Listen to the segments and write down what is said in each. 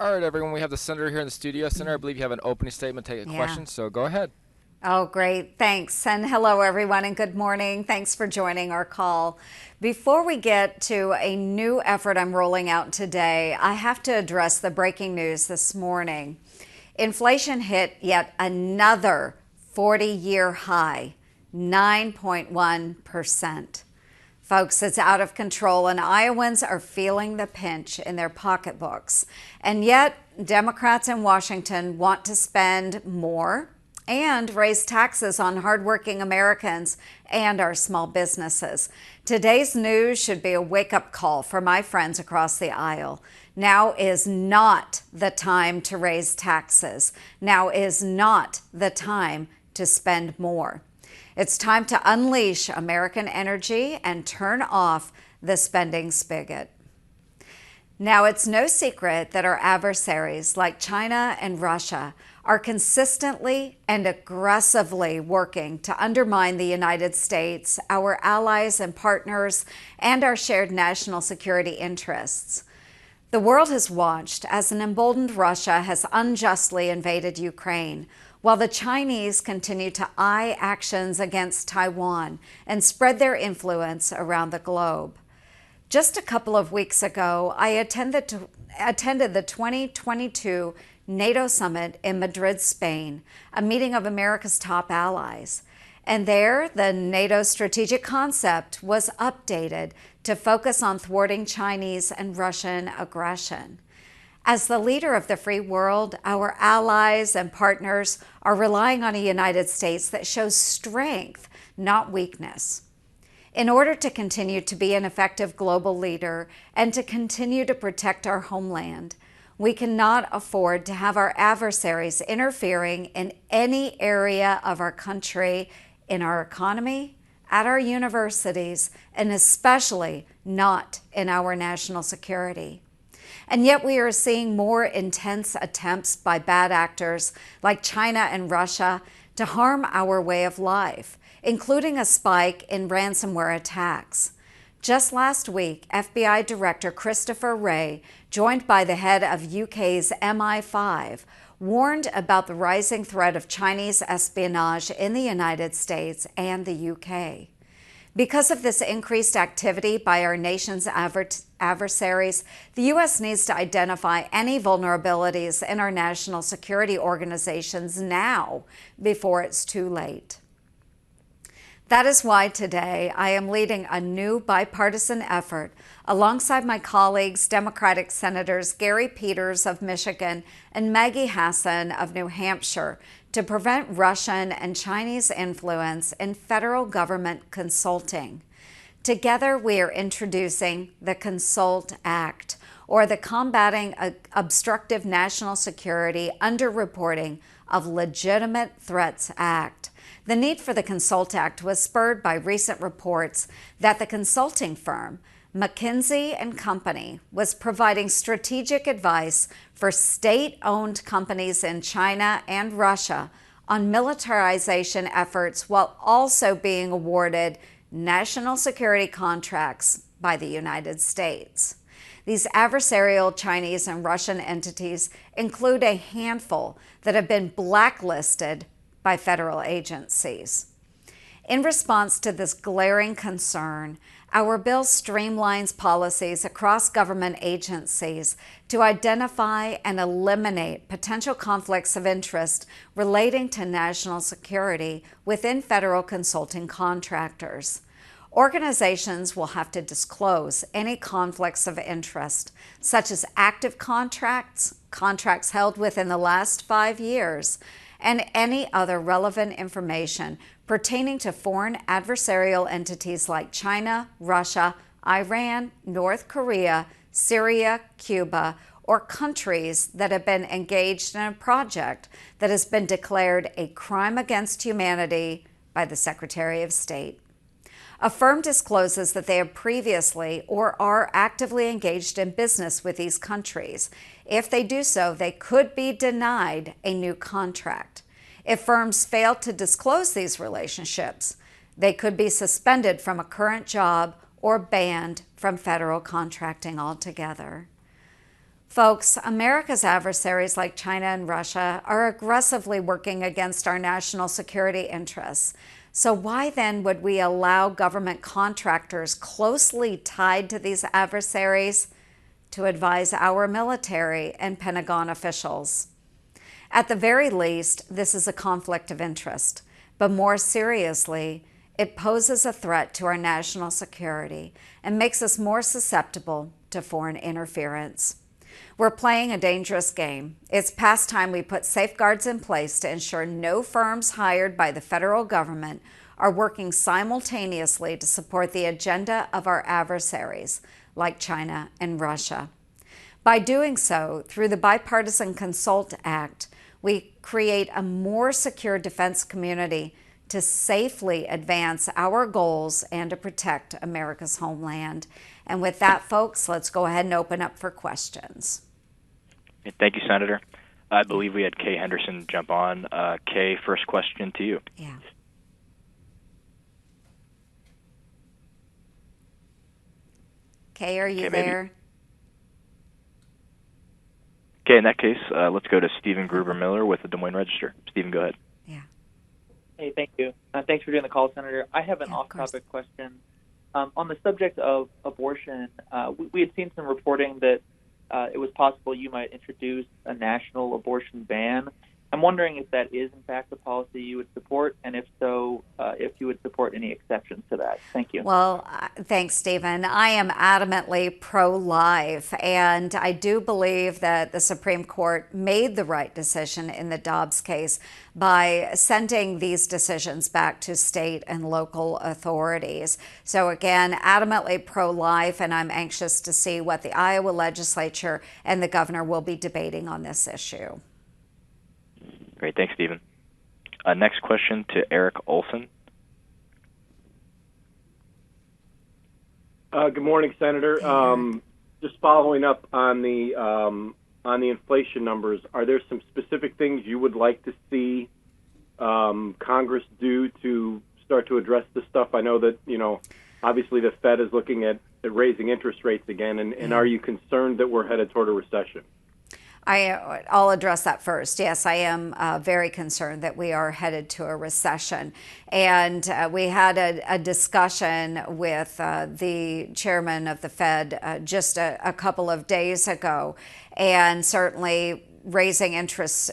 All right, everyone, we have the senator here in the studio. Senator, I believe you have an opening statement, take a Yeah. question, so go ahead. Oh, great. Thanks. And hello, everyone, and good morning. Thanks for joining our call. Before we get to a new effort I'm rolling out today, I have to address the breaking news this morning. Inflation hit yet another 40-year high, 9.1%. Folks, it's out of control, and Iowans are feeling the pinch in their pocketbooks. And yet, Democrats in Washington want to spend more and raise taxes on hardworking Americans and our small businesses. Today's news should be a wake-up call for my friends across the aisle. Now is not the time to raise taxes. Now is not the time to spend more. It's time to unleash American energy and turn off the spending spigot. Now, it's no secret that our adversaries like China and Russia are consistently and aggressively working to undermine the United States, our allies and partners, and our shared national security interests. The world has watched as an emboldened Russia has unjustly invaded Ukraine, while the Chinese continue to eye actions against Taiwan and spread their influence around the globe. Just a couple of weeks ago, I attended the 2022 NATO summit in Madrid, Spain, a meeting of America's top allies. And there, the NATO strategic concept was updated to focus on thwarting Chinese and Russian aggression. As the leader of the free world, our allies and partners are relying on a United States that shows strength, not weakness. In order to continue to be an effective global leader and to continue to protect our homeland, we cannot afford to have our adversaries interfering in any area of our country, in our economy, at our universities, and especially not in our national security. And yet we are seeing more intense attempts by bad actors like China and Russia to harm our way of life, including a spike in ransomware attacks. Just last week, FBI Director Christopher Wray, joined by the head of UK's MI5, warned about the rising threat of Chinese espionage in the United States and the UK. Because of this increased activity by our nation's adversaries, the U.S. needs to identify any vulnerabilities in our national security organizations now before it's too late. That is why today I am leading a new bipartisan effort alongside my colleagues, Democratic Senators Gary Peters of Michigan and Maggie Hassan of New Hampshire, to prevent Russian and Chinese influence in federal government consulting. Together, we are introducing the CONSULT Act, or the Combating Obstructive National Security Underreporting of Legitimate Threats Act. The need for the CONSULT Act was spurred by recent reports that the consulting firm McKinsey & Company was providing strategic advice for state-owned companies in China and Russia on militarization efforts while also being awarded national security contracts by the United States. These adversarial Chinese and Russian entities include a handful that have been blacklisted by federal agencies. In response to this glaring concern, our bill streamlines policies across government agencies to identify and eliminate potential conflicts of interest relating to national security within federal consulting contractors. Organizations will have to disclose any conflicts of interest, such as active contracts, contracts held within the last 5 years, and any other relevant information pertaining to foreign adversarial entities like China, Russia, Iran, North Korea, Syria, Cuba, or countries that have been engaged in a project that has been declared a crime against humanity by the Secretary of State. A firm discloses that they have previously or are actively engaged in business with these countries. If they do so, they could be denied a new contract. If firms fail to disclose these relationships, they could be suspended from a current job or banned from federal contracting altogether. Folks, America's adversaries like China and Russia are aggressively working against our national security interests. So why then would we allow government contractors closely tied to these adversaries to advise our military and Pentagon officials? At the very least, this is a conflict of interest, but more seriously, it poses a threat to our national security and makes us more susceptible to foreign interference. We're playing a dangerous game. It's past time we put safeguards in place to ensure no firms hired by the federal government are working simultaneously to support the agenda of our adversaries, like China and Russia. By doing so, through the Bipartisan Consult Act, we create a more secure defense community to safely advance our goals and to protect America's homeland. And with that, folks, let's go ahead and open up for questions. Thank you, Senator. I believe we had Kay Henderson jump on. Kay, first question to you. Yeah. Kay, are you there? Okay, in that case, let's go to Stephen Gruber-Miller with the Des Moines Register. Stephen, go ahead. Yeah. Hey, thank you. Thanks for doing the call, Senator. I have an off-topic question. On the subject of abortion, we had seen some reporting that it was possible you might introduce a national abortion ban. I'm wondering if that is, in fact, a policy you would support, and if so, if you would support any exceptions to that. Thank you. Well, thanks, Stephen. I am adamantly pro-life, and I do believe that the Supreme Court made the right decision in the Dobbs case by sending these decisions back to state and local authorities. So again, adamantly pro-life, and I'm anxious to see what the Iowa legislature and the governor will be debating on this issue. Great. Thanks, Stephen. Next question to Eric Olson. Good morning, Senator. Just following up on the inflation numbers, are there some specific things you would like to see Congress do to start to address this stuff? I know that, obviously the Fed is looking at raising interest rates again, and are you concerned that we're headed toward a recession? I'll address that first. Yes, I am very concerned that we are headed to a recession. And we had a discussion with the chairman of the Fed just a couple of days ago. And certainly raising interest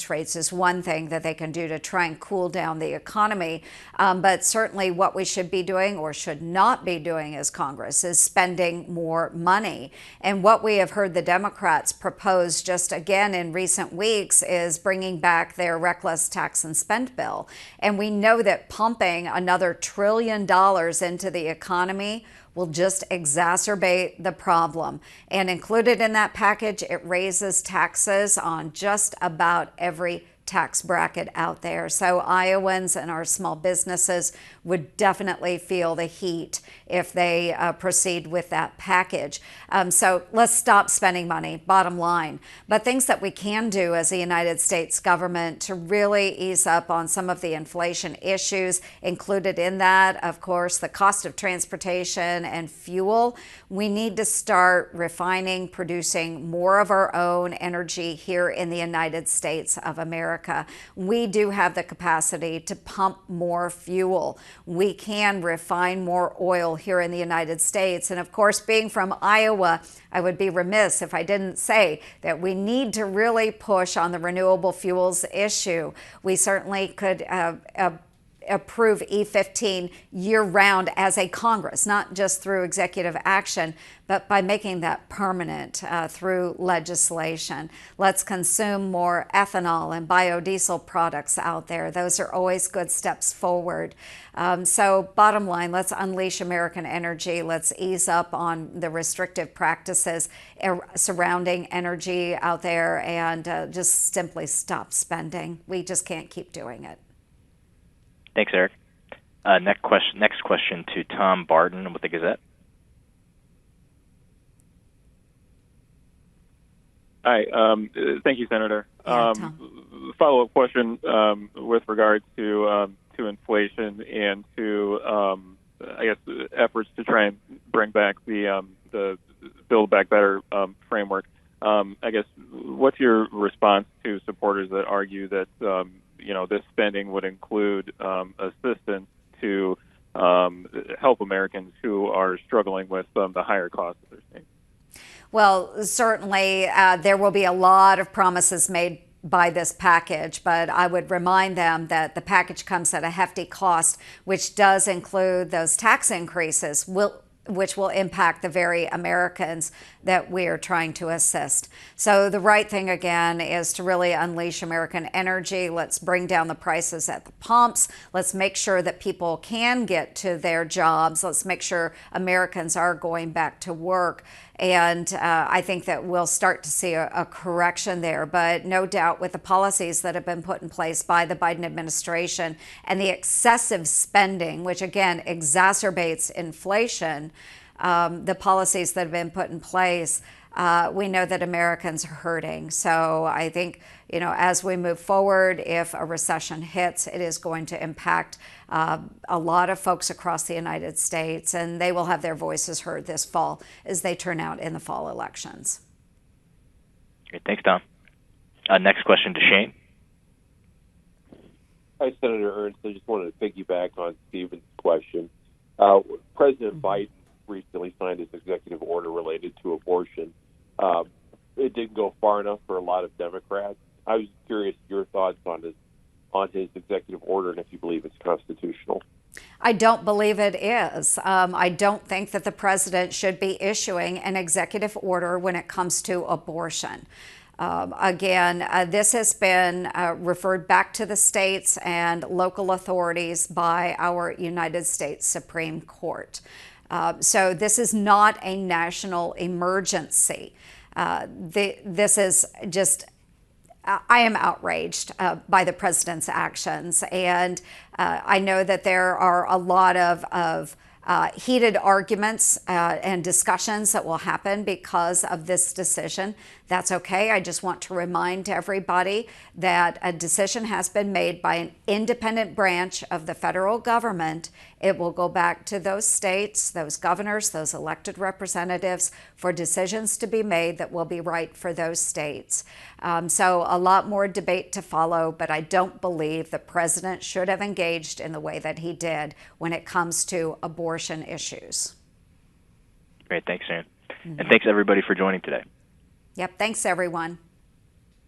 rates is one thing that they can do to try and cool down the economy. But certainly what we should be doing or should not be doing as Congress is spending more money. And what we have heard the Democrats propose just again in recent weeks is bringing back their reckless tax and spend bill. And we know that pumping another $1 trillion into the economy will just exacerbate the problem. And included in that package, it raises taxes on just about every tax bracket out there. So Iowans and our small businesses would definitely feel the heat if they proceed with that package. So let's stop spending money, bottom line. But things that we can do as a United States government to really ease up on some of the inflation issues, included in that, of course, the cost of transportation and fuel. We need to start refining, producing more of our own energy here in the United States of America. We do have the capacity to pump more fuel. We can refine more oil here in the United States. And of course, being from Iowa, I would be remiss if I didn't say that we need to really push on the renewable fuels issue. We certainly could approve E15 year-round as a Congress, not just through executive action, but by making that permanent through legislation. Let's consume more ethanol and biodiesel products out there. Those are always good steps forward. So bottom line, let's unleash American energy. Let's ease up on the restrictive practices surrounding energy out there and just simply stop spending. We just can't keep doing it. Thanks, Eric. Next question to Tom Barton with the Gazette. Hi. Thank you, Senator. Follow-up question with regard to inflation and to I guess efforts to try and bring back the Build Back Better framework. I guess, what's your response to supporters that argue that this spending would include assistance to help Americans who are struggling with the higher costs of their state? Well, certainly there will be a lot of promises made by this package, but I would remind them that the package comes at a hefty cost, which does include those tax increases, which will impact the very Americans that we are trying to assist. So the right thing, again, is to really unleash American energy. Let's bring down the prices at the pumps. Let's make sure that people can get to their jobs. Let's make sure Americans are going back to work. And I think that we'll start to see a correction there. But no doubt, with the policies that have been put in place by the Biden administration and the excessive spending, which again exacerbates inflation, the policies that have been put in place, we know that Americans are hurting. So I think, as we move forward, if a recession hits, it is going to impact a lot of folks across the United States, and they will have their voices heard this fall as they turn out in the fall elections. Great. Thanks, Tom. Next question to Shane. Hi, Senator Ernst. I just wanted to piggyback on Stephen's question. President Biden recently signed his executive order related to abortion. It didn't go far enough for a lot of Democrats. I was curious your thoughts on his executive order and if you believe it's constitutional. I don't believe it is. I don't think that the president should be issuing an executive order when it comes to abortion. This has been referred back to the states and local authorities by our United States Supreme Court. So this is not a national emergency. This is just, I am outraged by the president's actions. And I know that there are a lot of heated arguments and discussions that will happen because of this decision. That's okay. I just want to remind everybody that a decision has been made by an independent branch of the federal government. It will go back to those states, those governors, those elected representatives for decisions to be made that will be right for those states. So a lot more debate to follow, but I don't believe the president should have engaged in the way that he did when it comes to abortion issues. Great. Thanks, Shane. And thanks, everybody, for joining today. Yep. Thanks, everyone.